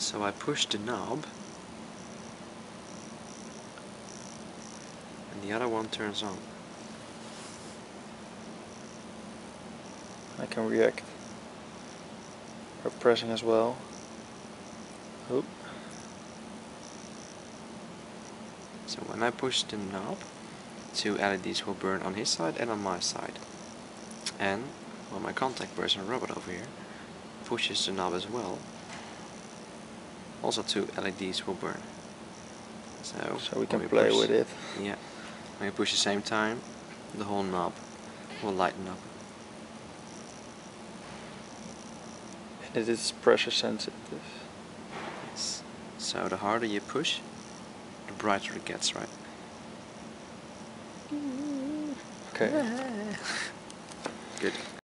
So I push the knob and the other one turns on. I can react by pressing as well. Oop. So when I push the knob, 2 LEDs will burn on his side and on my side. And when my contact person Robert over here pushes the knob as well, also 2 LEDs will burn. So we can play with it. Yeah. When you push at the same time, the whole knob will lighten up. And it is pressure sensitive. Yes. So the harder you push, the brighter it gets, right? Okay. Good.